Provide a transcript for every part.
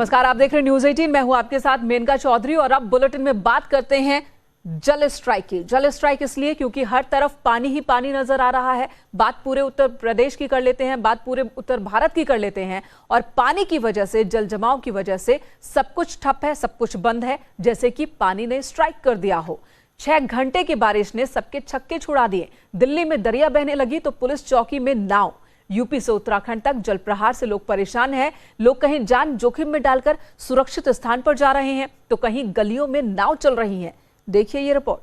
नमस्कार, आप देख रहे हैं न्यूज 18। मैं हूं आपके साथ मेनका चौधरी और अब बुलेटिन में बात करते हैं जल स्ट्राइक की। जल स्ट्राइक इसलिए क्योंकि हर तरफ पानी ही पानी नजर आ रहा है। बात पूरे उत्तर प्रदेश की कर लेते हैं, बात पूरे उत्तर भारत की कर लेते हैं। और पानी की वजह से, जल जमाव की वजह से सब कुछ ठप है, सब कुछ बंद है, जैसे कि पानी ने स्ट्राइक कर दिया हो। 6 घंटे की बारिश ने सबके छक्के छुड़ा दिए। दिल्ली में दरिया बहने लगी तो पुलिस चौकी में नाव। यूपी से उत्तराखंड तक जल प्रहार से लोग परेशान हैं। लोग कहीं जान जोखिम में डालकर सुरक्षित स्थान पर जा रहे हैं तो कहीं गलियों में नाव चल रही हैं। देखिए ये रिपोर्ट।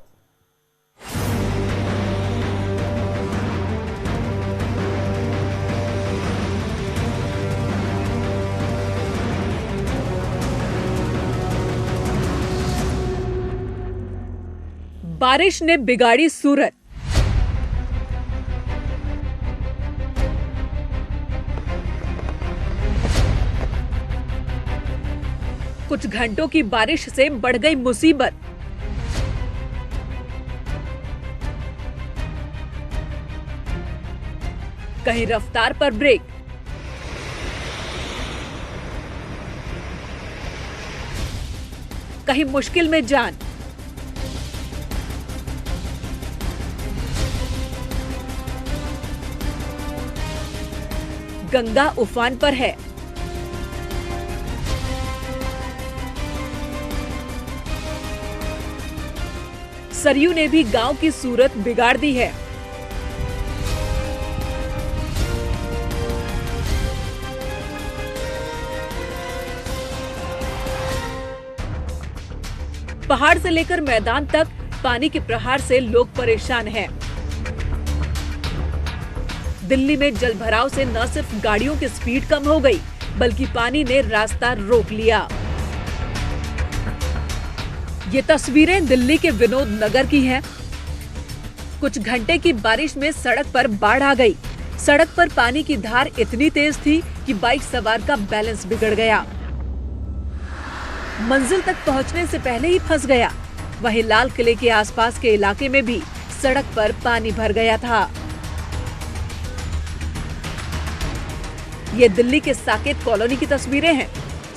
बारिश ने बिगाड़ी सूरत। कुछ घंटों की बारिश से बढ़ गई मुसीबत। कहीं रफ्तार पर ब्रेक, कहीं मुश्किल में जान। गंगा उफान पर है। सरयू ने भी गांव की सूरत बिगाड़ दी है। पहाड़ से लेकर मैदान तक पानी के प्रहार से लोग परेशान हैं। दिल्ली में जलभराव से न सिर्फ गाड़ियों की स्पीड कम हो गई, बल्कि पानी ने रास्ता रोक लिया। ये तस्वीरें दिल्ली के विनोद नगर की हैं। कुछ घंटे की बारिश में सड़क पर बाढ़ आ गई। सड़क पर पानी की धार इतनी तेज थी कि बाइक सवार का बैलेंस बिगड़ गया। मंजिल तक पहुंचने से पहले ही फंस गया। वहीं लाल किले के आसपास के इलाके में भी सड़क पर पानी भर गया था। ये दिल्ली के साकेत कॉलोनी की तस्वीरें हैं।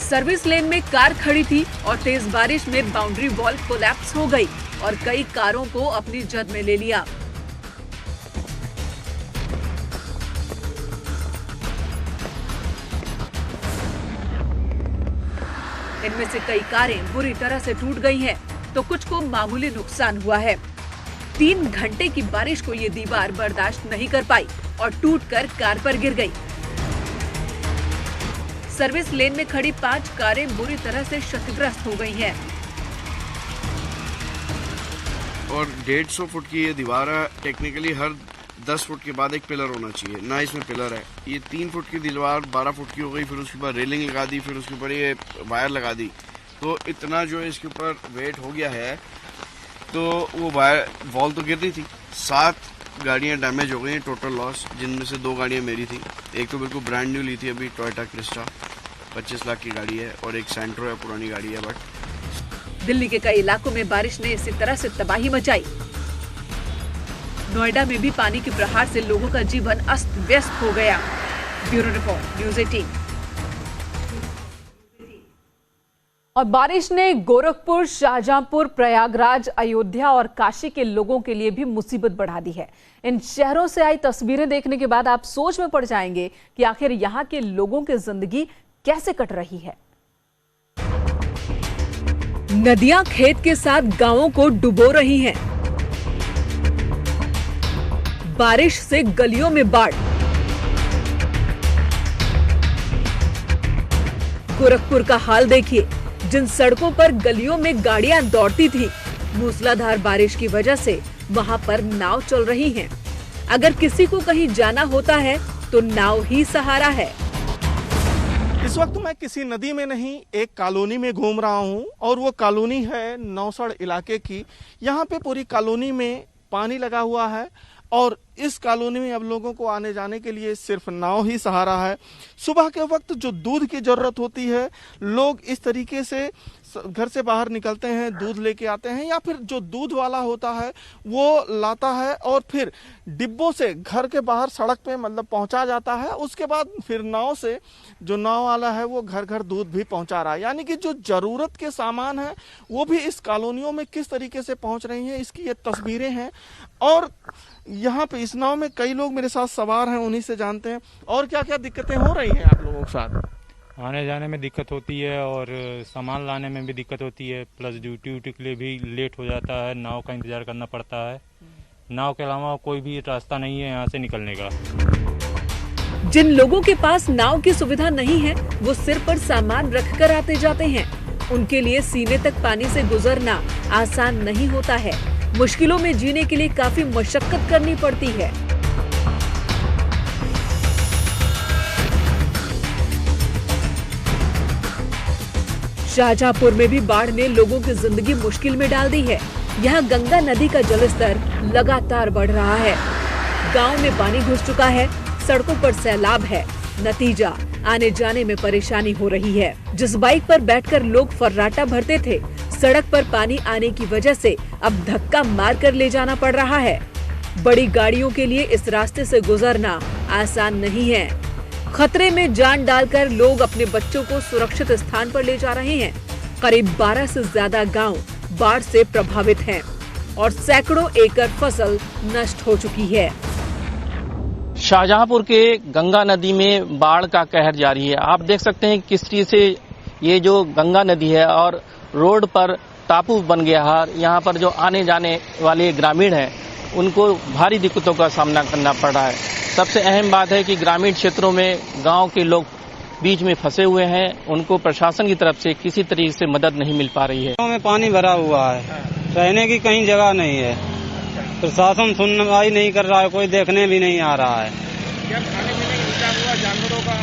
सर्विस लेन में कार खड़ी थी और तेज बारिश में बाउंड्री वॉल कोलैप्स हो गई और कई कारों को अपनी जद में ले लिया। इनमें से कई कारें बुरी तरह से टूट गई हैं, तो कुछ को मामूली नुकसान हुआ है। 3 घंटे की बारिश को ये दीवार बर्दाश्त नहीं कर पाई और टूटकर कार पर गिर गई। सर्विस लेन में खड़ी 5 कारें बुरी तरह से क्षतिग्रस्त हो गई हैं। और 150 फुट की ये दीवार है। टेक्निकली हर 10 फुट के बाद एक पिलर होना चाहिए, ना इसमें पिलर है। ये 3 फुट की दीवार 12 फुट की हो गई, फिर उसके बाद रेलिंग लगा दी, फिर उसके ऊपर ये वायर लगा दी। तो इतना जो इसके ऊपर वेट हो गया है, तो वो वायर वॉल तो गिर रही थी। 7 गाड़ियाँ डैमेज हो गई हैं, टोटल लॉस, जिनमें से 2 गाड़ियाँ मेरी थी। एक तो बिल्कुल ब्रांड न्यू ली थी अभी, टोयोटा क्रिस्टा, 25 लाख की गाड़ी है, और एक सेंट्रो है, पुरानी गाड़ी है। बट दिल्ली के कई इलाकों में बारिश ने इसी तरह से तबाही मचाई। नोएडा में भी पानी के प्रहार से लोगों का जीवन अस्त व्यस्त हो गया। Bureau report, news 18। और बारिश ने गोरखपुर, शाहजहांपुर, प्रयागराज, अयोध्या और काशी के लोगों के लिए भी मुसीबत बढ़ा दी है। इन शहरों से आई तस्वीरें देखने के बाद आप सोच में पड़ जाएंगे कि आखिर यहाँ के लोगों की जिंदगी कैसे कट रही है। नदियां खेत के साथ गांवों को डुबो रही हैं। बारिश से गलियों में बाढ़। गोरखपुर का हाल देखिए। जिन सड़कों पर गलियों में गाड़ियां दौड़ती थी, मूसलाधार बारिश की वजह से वहां पर नाव चल रही हैं। अगर किसी को कहीं जाना होता है तो नाव ही सहारा है। इस वक्त मैं किसी नदी में नहीं, एक कॉलोनी में घूम रहा हूं और वो कॉलोनी है नौसड़ इलाके की। यहाँ पे पूरी कॉलोनी में पानी लगा हुआ है और इस कॉलोनी में अब लोगों को आने जाने के लिए सिर्फ नाव ही सहारा है। सुबह के वक्त जो दूध की ज़रूरत होती है, लोग इस तरीके से घर से बाहर निकलते हैं, दूध लेके आते हैं, या फिर जो दूध वाला होता है वो लाता है और फिर डिब्बों से घर के बाहर सड़क पे मतलब पहुंचा जाता है। उसके बाद फिर नाव से जो नाव वाला है वो घर घर दूध भी पहुंचा रहा है। यानी कि जो जरूरत के सामान है वो भी इस कॉलोनियों में किस तरीके से पहुंच रही हैं, इसकी ये तस्वीरें हैं। और यहाँ पे इस नाव में कई लोग मेरे साथ सवार हैं, उन्हीं से जानते हैं और क्या क्या दिक्कतें हो रही हैं आप लोगों के साथ। आने जाने में दिक्कत होती है और सामान लाने में भी दिक्कत होती है, प्लस ड्यूटी के लिए भी लेट हो जाता है, नाव का इंतज़ार करना पड़ता है। नाव के अलावा कोई भी रास्ता नहीं है यहाँ से निकलने का। जिन लोगों के पास नाव की सुविधा नहीं है वो सिर पर सामान रखकर आते जाते हैं। उनके लिए सीने तक पानी से गुजरना आसान नहीं होता है। मुश्किलों में जीने के लिए काफी मशक्कत करनी पड़ती है। शाहजहांपुर में भी बाढ़ ने लोगों की जिंदगी मुश्किल में डाल दी है। यहाँ गंगा नदी का जलस्तर लगातार बढ़ रहा है। गांव में पानी घुस चुका है, सड़कों पर सैलाब है। नतीजा आने जाने में परेशानी हो रही है। जिस बाइक पर बैठकर लोग फर्राटा भरते थे, सड़क पर पानी आने की वजह से अब धक्का मारकर ले जाना पड़ रहा है। बड़ी गाड़ियों के लिए इस रास्ते से गुजरना आसान नहीं है। खतरे में जान डालकर लोग अपने बच्चों को सुरक्षित स्थान पर ले जा रहे हैं। करीब 12 से ज्यादा गांव बाढ़ से प्रभावित हैं और सैकड़ों एकड़ फसल नष्ट हो चुकी है। शाहजहांपुर के गंगा नदी में बाढ़ का कहर जारी है। आप देख सकते हैं किस चीज से ये जो गंगा नदी है और रोड पर टापू बन गया है। यहाँ पर जो आने जाने वाले ग्रामीण हैं उनको भारी दिक्कतों का सामना करना पड़ रहा है। सबसे अहम बात है कि ग्रामीण क्षेत्रों में गांव के लोग बीच में फंसे हुए हैं, उनको प्रशासन की तरफ से किसी तरीके से मदद नहीं मिल पा रही है। गांव में पानी भरा हुआ है, रहने की कहीं जगह नहीं है, प्रशासन सुनवाई नहीं कर रहा है, कोई देखने भी नहीं आ रहा है। क्या खाने पीने की इंतजाम हुआ जानवरों का,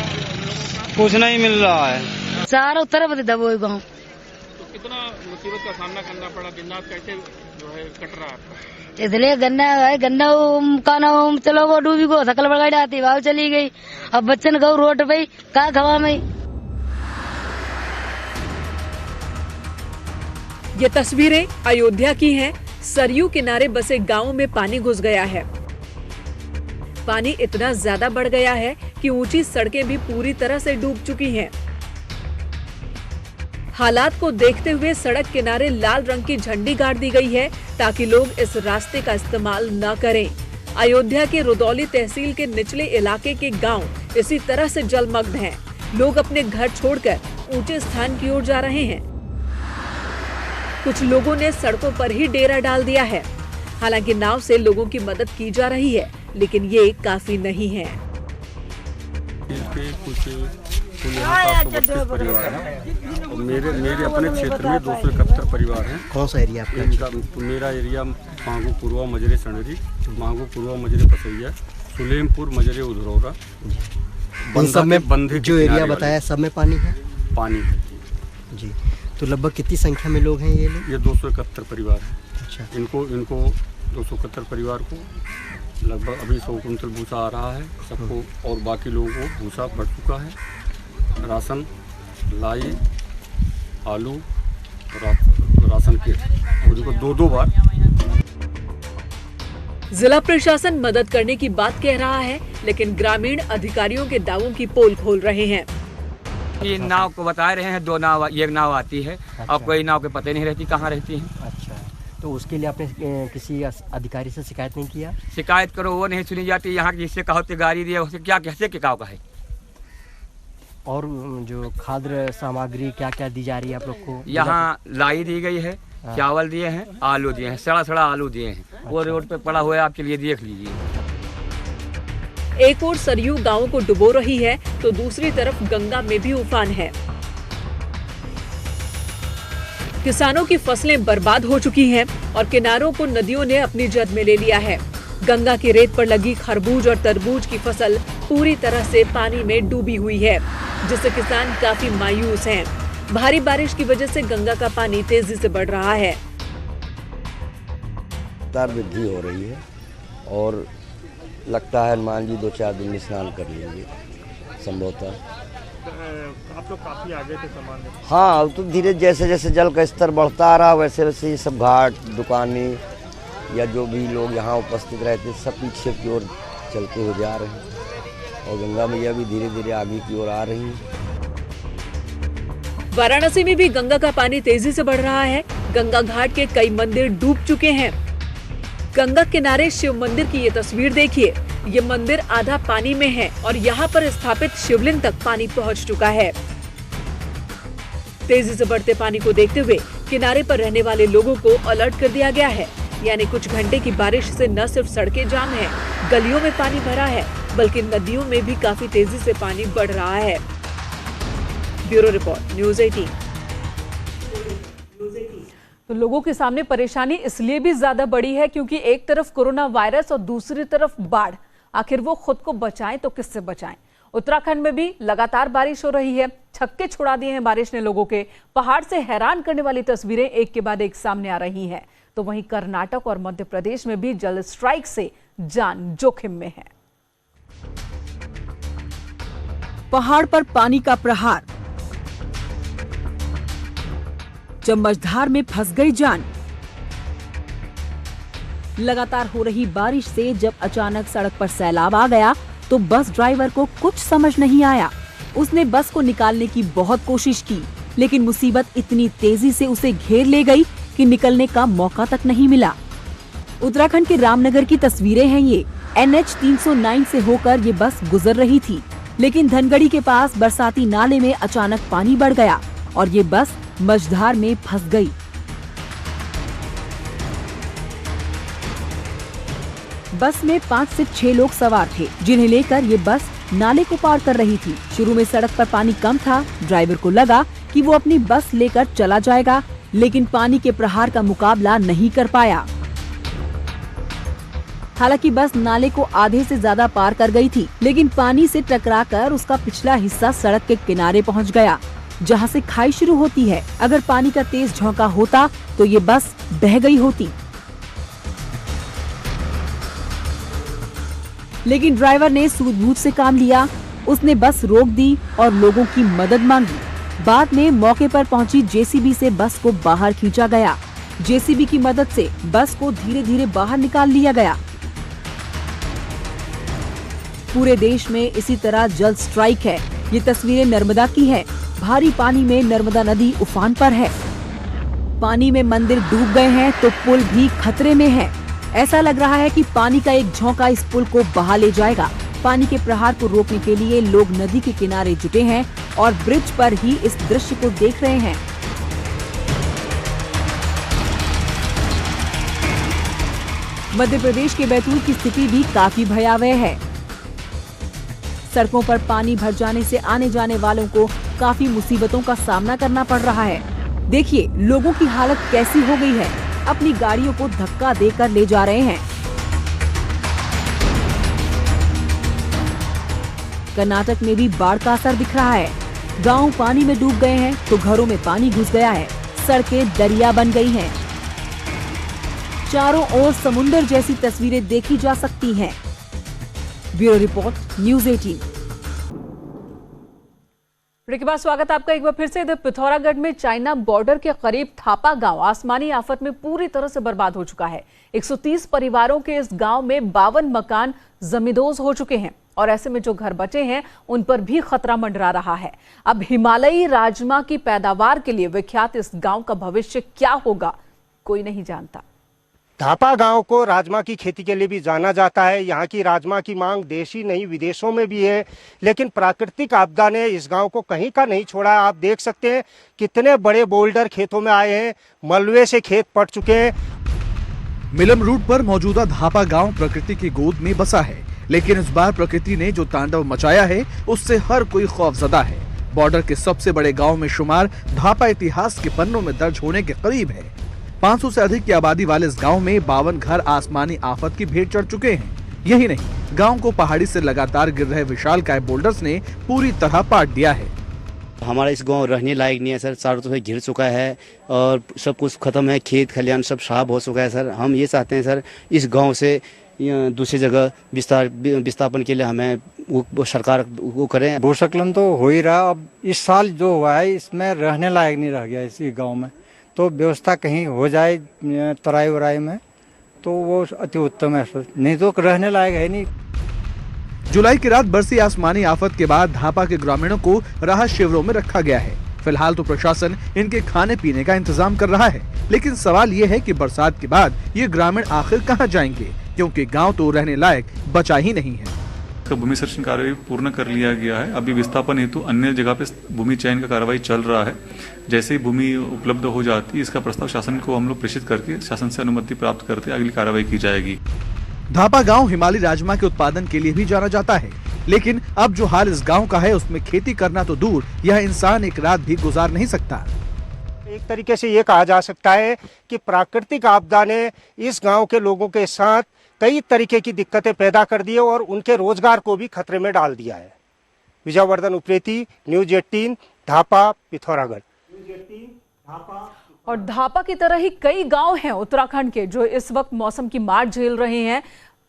कुछ नहीं मिल रहा है। चारों तरफ दबोए गाँव। तो कितना मुसीबत का सामना करना पड़ा, दिन रात कैसे जो है कट रहा है? इसलिए गन्ना है, गन्ना का ना चलो वो डूबी को सकल बगाड़ी आती भाव चली गई। अब बच्चन गौ रोड पे का खवा में। ये तस्वीरें अयोध्या की हैं। सरयू किनारे बसे गांव में पानी घुस गया है। पानी इतना ज्यादा बढ़ गया है कि ऊंची सड़कें भी पूरी तरह से डूब चुकी हैं। हालात को देखते हुए सड़क किनारे लाल रंग की झंडी गाड़ दी गई है ताकि लोग इस रास्ते का इस्तेमाल न करें। अयोध्या के रुदौली तहसील के निचले इलाके के गांव इसी तरह से जलमग्न हैं। लोग अपने घर छोड़कर ऊंचे स्थान की ओर जा रहे हैं। कुछ लोगों ने सड़कों पर ही डेरा डाल दिया है। हालांकि नाव से लोगों की मदद की जा रही है, लेकिन ये काफी नहीं है। कुल यहाँ 732 परिवार हैं और मेरे अपने क्षेत्र में 271 परिवार हैं। कौन सा एरिया आपका? इनका मेरा एरिया मांगू पूर्वा मजरे सनरी, मांगू पूर्वा मजरे पसैया, सुलेमपुर मजरे उधरौरा। सब में बंधे जो एरिया बताया सब में पानी है? पानी है जी। तो लगभग कितनी संख्या में लोग हैं ये लोग? ये 271 परिवार हैं। अच्छा। इनको 271 परिवार को लगभग अभी 100 कुंटल भूसा आ रहा है सबको, और बाकी लोगों को भूसा बढ़ चुका है। राशन, लाई, आलू, राशन किट उनको 2-2 बार। जिला प्रशासन मदद करने की बात कह रहा है, लेकिन ग्रामीण अधिकारियों के दावों की पोल खोल रहे हैं। ये नाव को बता रहे हैं, 2 नाव, एक नाव आती है। अच्छा। अब कोई नाव के पते नहीं रहती कहाँ रहती है। अच्छा, तो उसके लिए आपने किसी अधिकारी से शिकायत नहीं किया? शिकायत करो वो नहीं सुनी जाती। यहाँ जिससे कहो तो गाड़ी दिया, उससे क्या कैसे के का है। और जो खाद्य सामग्री क्या क्या दी जा रही है आप लोग को? यहाँ लाई दी गई है, चावल दिए हैं, आलू दिए हैं, सड़ा आलू दिए हैं। अच्छा। वो रोड पे पड़ा हुआ है, आप चलिए देख लीजिए। एक ओर सरयू गांवों को डुबो रही है तो दूसरी तरफ गंगा में भी उफान है। किसानों की फसलें बर्बाद हो चुकी हैं और किनारों को नदियों ने अपनी जद में ले लिया है। गंगा की रेत पर लगी खरबूज और तरबूज की फसल पूरी तरह से पानी में डूबी हुई है, जिससे किसान काफी मायूस हैं। भारी बारिश की वजह से गंगा का पानी तेजी से बढ़ रहा है। वृद्धि हो रही है और लगता है हनुमान जी 2-4 दिन में स्नान कर लेंगे संभवतः। आप लोग काफी आगे थे सामान्य। हाँ, अब तो धीरे जैसे जैसे जल का स्तर बढ़ता आ रहा वैसे वैसे ये सब घाट दुकानें या जो भी लोग यहाँ उपस्थित रहते सब पीछे की ओर चलते हुए जा रहे हैं और गंगा मैया भी धीरे धीरे आगे की ओर आ रही हैं। वाराणसी में भी गंगा का पानी तेजी से बढ़ रहा है। गंगा घाट के कई मंदिर डूब चुके हैं। गंगा किनारे शिव मंदिर की ये तस्वीर देखिए। ये मंदिर आधा पानी में है और यहाँ पर स्थापित शिवलिंग तक पानी पहुँच चुका है। तेजी से बढ़ते पानी को देखते हुए किनारे पर रहने वाले लोगों को अलर्ट कर दिया गया है। यानी कुछ घंटे की बारिश से न सिर्फ सड़कें जाम हैं, गलियों में पानी भरा है, बल्कि नदियों में भी काफी तेजी से पानी बढ़ रहा है। Bureau report, news 18। तो लोगों के सामने परेशानी इसलिए भी ज्यादा बड़ी है क्योंकि एक तरफ कोरोना वायरस और दूसरी तरफ बाढ़। आखिर वो खुद को बचाएं तो किससे बचाएं? उत्तराखंड में भी लगातार बारिश हो रही है। छक्के छुड़ा दिए हैं बारिश ने लोगों के। पहाड़ से हैरान करने वाली तस्वीरें एक के बाद एक सामने आ रही हैं। तो वहीं कर्नाटक और मध्य प्रदेश में भी जल स्ट्राइक से जान जोखिम में है। पहाड़ पर पानी का प्रहार, चम्मचधार में फंस गई जान। लगातार हो रही बारिश से जब अचानक सड़क पर सैलाब आ गया तो बस ड्राइवर को कुछ समझ नहीं आया। उसने बस को निकालने की बहुत कोशिश की, लेकिन मुसीबत इतनी तेजी से उसे घेर ले गई कि निकलने का मौका तक नहीं मिला। उत्तराखंड के रामनगर की तस्वीरें हैं ये। NH 309 से होकर ये बस गुजर रही थी, लेकिन धनगढ़ी के पास बरसाती नाले में अचानक पानी बढ़ गया और ये बस मझधार में फंस गई। बस में 5 से 6 लोग सवार थे, जिन्हें लेकर ये बस नाले को पार कर रही थी। शुरू में सड़क पर पानी कम था। ड्राइवर को लगा कि वो अपनी बस लेकर चला जाएगा, लेकिन पानी के प्रहार का मुकाबला नहीं कर पाया। हालांकि बस नाले को आधे से ज्यादा पार कर गई थी, लेकिन पानी से टकराकर उसका पिछला हिस्सा सड़क के किनारे पहुंच गया, जहां से खाई शुरू होती है। अगर पानी का तेज झोंका होता तो ये बस बह गई होती। लेकिन ड्राइवर ने सूझबूझ से काम लिया। उसने बस रोक दी और लोगों की मदद मांगी। बाद में मौके पर पहुंची JCB से बस को बाहर खींचा गया। JCB की मदद से बस को धीरे धीरे बाहर निकाल लिया गया। पूरे देश में इसी तरह जल स्ट्राइक है। ये तस्वीरें नर्मदा की है। भारी पानी में नर्मदा नदी उफान पर है। पानी में मंदिर डूब गए हैं तो पुल भी खतरे में है। ऐसा लग रहा है कि पानी का एक झोंका इस पुल को बहा ले जाएगा। पानी के प्रहार को रोकने के लिए लोग नदी के किनारे जुटे हैं और ब्रिज पर ही इस दृश्य को देख रहे हैं। मध्य प्रदेश के बैतूल की स्थिति भी काफी भयावह है। सड़कों पर पानी भर जाने से आने जाने वालों को काफी मुसीबतों का सामना करना पड़ रहा है। देखिए लोगों की हालत कैसी हो गई है। अपनी गाड़ियों को धक्का देकर ले जा रहे हैं। कर्नाटक में भी बाढ़ का असर दिख रहा है। गांव पानी में डूब गए हैं तो घरों में पानी घुस गया है। सड़कें दरिया बन गई हैं। चारों ओर समुंदर जैसी तस्वीरें देखी जा सकती हैं। Bureau report, news 18। ब्रेक के बाद स्वागत आपका एक बार फिर से। इधर पिथौरागढ़ में चाइना बॉर्डर के करीब थापा गांव आसमानी आफत में पूरी तरह से बर्बाद हो चुका है। 130 परिवारों के इस गांव में 52 मकान जमींदोज हो चुके हैं और ऐसे में जो घर बचे हैं उन पर भी खतरा मंडरा रहा है। अब हिमालयी राजमा की पैदावार के लिए विख्यात इस गांव का भविष्य क्या होगा, कोई नहीं जानता। थापा गांव को राजमा की खेती के लिए भी जाना जाता है। यहाँ की राजमा की मांग देश ही नहीं विदेशों में भी है, लेकिन प्राकृतिक आपदा ने इस गांव को कहीं का नहीं छोड़ा। आप देख सकते हैं कितने बड़े बोल्डर खेतों में आए हैं, मलबे से खेत पट चुके हैं। मिलम रूट पर मौजूदा धापा गांव प्रकृति की गोद में बसा है, लेकिन इस बार प्रकृति ने जो तांडव मचाया है उससे हर कोई खौफजदा है। बॉर्डर के सबसे बड़े गाँव में शुमार धापा इतिहास के पन्नों में दर्ज होने के करीब है। 500 से अधिक की आबादी वाले इस गांव में 52 घर आसमानी आफत की भेंट चढ़ चुके हैं। यही नहीं, गांव को पहाड़ी से लगातार गिर रहे विशालकाय बोल्डर्स ने पूरी तरह पाट दिया है। हमारा इस गांव रहने लायक नहीं है सर। चारों तरफ घिर चुका है और सब कुछ खत्म है। खेत खलियान सब साफ हो चुका है सर। हम ये चाहते हैं सर इस गाँव से दूसरी जगह विस्थापन के लिए हमें वो सरकार वो करें। भूस्खलन तो हो ही रहा, अब इस साल जो हुआ है इसमें रहने लायक नहीं रह गया इसी गांव में, तो व्यवस्था कहीं हो जाए तराई वराई में तो वो अति उत्तम है, नहीं तो रहने लायक है नहीं। जुलाई की रात बरसी आसमानी आफत के बाद धापा के ग्रामीणों को राहत शिविरों में रखा गया है। फिलहाल तो प्रशासन इनके खाने पीने का इंतजाम कर रहा है, लेकिन सवाल ये है कि बरसात के बाद ये ग्रामीण आखिर कहां जाएंगे, क्योंकि गांव तो रहने लायक बचा ही नहीं है। भूमि सर्वेक्षण कार्य पूर्ण कर लिया गया है। अभी विस्थापन हेतु अन्य जगह पे भूमि चयन का कार्रवाई चल रहा है। जैसे ही भूमि उपलब्ध हो जाती है इसका प्रस्ताव शासन को हम लोग प्रेषित करके शासन से अनुमति प्राप्त करते अगली कार्रवाई की जाएगी। धापा गांव हिमालयी राजमा के उत्पादन के लिए भी जाना जाता है, लेकिन अब जो हाल इस गांव का है उसमें खेती करना तो दूर, यह इंसान एक रात भी गुजार नहीं सकता। एक तरीके से ये कहा जा सकता है कि प्राकृतिक आपदा ने इस गांव के लोगों के साथ कई तरीके की दिक्कतें पैदा कर दी है और उनके रोजगार को भी खतरे में डाल दिया है। विजयवर्धन उप्रेती, न्यूज 18, धापा, पिथौरागढ़। और धापा की तरह ही कई गांव हैं उत्तराखंड के जो इस वक्त मौसम की मार झेल रहे हैं,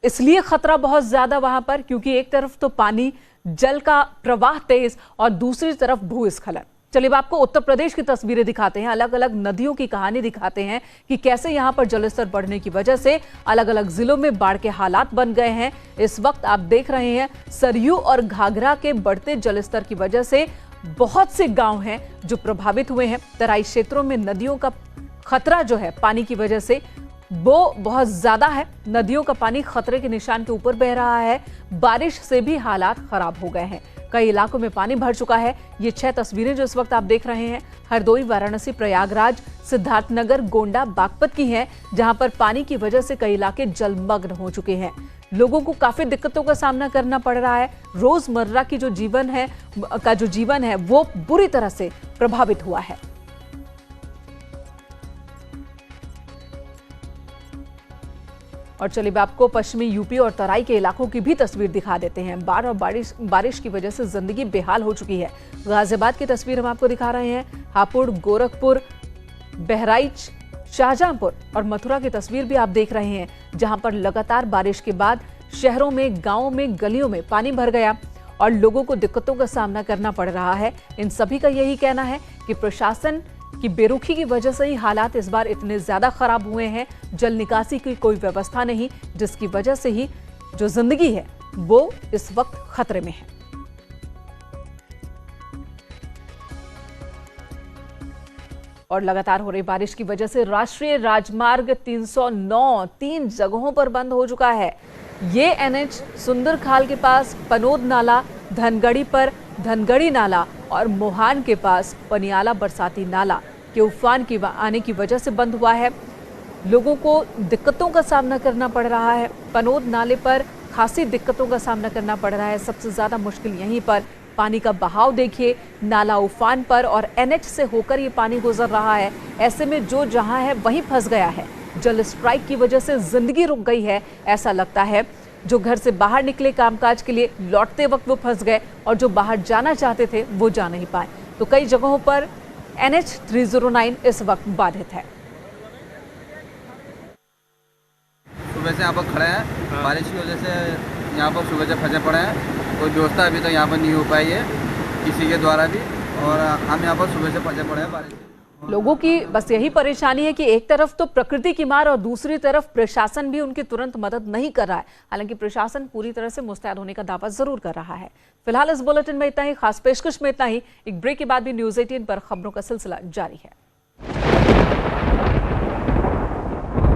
इसलिए खतरा बहुत ज्यादा वहां पर, क्योंकि एक तरफ तो पानी, जल का प्रवाह तेज और दूसरी तरफ भूस्खलन। चलिए आपको उत्तर प्रदेश की तस्वीरें दिखाते हैं, अलग अलग नदियों की कहानी दिखाते हैं कि कैसे यहां पर जलस्तर बढ़ने की वजह से अलग अलग जिलों में बाढ़ के हालात बन गए हैं। इस वक्त आप देख रहे हैं सरयू और घाघरा के बढ़ते जलस्तर की वजह से बहुत से गांव हैं जो प्रभावित हुए हैं। तराई क्षेत्रों में नदियों का खतरा जो है पानी की वजह से वो बहुत ज्यादा है। नदियों का पानी खतरे के निशान के ऊपर बह रहा है। बारिश से भी हालात खराब हो गए हैं, कई इलाकों में पानी भर चुका है। ये 6 तस्वीरें जो इस वक्त आप देख रहे हैं हरदोई, वाराणसी, प्रयागराज, सिद्धार्थनगर, गोंडा, बागपत की हैं, जहां पर पानी की वजह से कई इलाके जलमग्न हो चुके हैं। लोगों को काफी दिक्कतों का सामना करना पड़ रहा है। रोजमर्रा की जो जीवन है वो बुरी तरह से प्रभावित हुआ है। और चलिए आपको पश्चिमी यूपी और तराई के इलाकों की भी तस्वीर दिखा देते हैं। बाढ़ और बारिश की वजह से जिंदगी बेहाल हो चुकी है। गाजियाबाद की तस्वीर हम आपको दिखा रहे हैं। हापुड़, गोरखपुर, बहराइच, शाहजहांपुर और मथुरा की तस्वीर भी आप देख रहे हैं, जहां पर लगातार बारिश के बाद शहरों में, गांवों में, गलियों में पानी भर गया और लोगों को दिक्कतों का सामना करना पड़ रहा है। इन सभी का यही कहना है कि प्रशासन की बेरुखी की वजह से ही हालात इस बार इतने ज्यादा खराब हुए हैं। जल निकासी की कोई व्यवस्था नहीं, जिसकी वजह से ही जो जिंदगी है वो इस वक्त खतरे में है। और लगातार हो रही बारिश की वजह से राष्ट्रीय राजमार्ग 309 3 जगहों पर बंद हो चुका है। ये NH सुंदरखाल के पास पनोद नाला, धनगढ़ी पर धनगढ़ी नाला और मोहान के पास पनियाला बरसाती नाला के उफान की आने की वजह से बंद हुआ है। लोगों को दिक्कतों का सामना करना पड़ रहा है। पनोद नाले पर खासी दिक्कतों का सामना करना पड़ रहा है। सबसे ज्यादा मुश्किल यहीं पर पानी का बहाव देखिए, नाला उफान पर और NH से होकर ये पानी गुजर रहा है। ऐसे में जो जहां है वहीं फंस गया है। जल स्ट्राइक की वजह से जिंदगी रुक गई है ऐसा लगता है। जो घर से बाहर निकले कामकाज के लिए, लौटते वक्त वो फंस गए और जो बाहर जाना चाहते थे वो जा नहीं पाए। तो कई जगहों पर NH 309 इस वक्त बाधित है। सुबह से यहाँ पर खड़े हैं, बारिश की वजह से यहाँ पर सुबह से फंसे पड़े हैं। कोई व्यवस्था अभी तक यहाँ पर नहीं हो पाई है किसी के द्वारा भी, और हम यहाँ पर सुबह से फंसे पड़े हैं बारिश। लोगों की बस यही परेशानी है कि एक तरफ तो प्रकृति की मार और दूसरी तरफ प्रशासन भी उनकी तुरंत मदद नहीं कर रहा है। हालांकि प्रशासन पूरी तरह से मुस्तैद होने का दावा जरूर कर रहा है। फिलहाल इस बुलेटिन में इतना ही, खास पेशकश में इतना ही। एक ब्रेक के बाद भी न्यूज 18 पर खबरों का सिलसिला जारी है।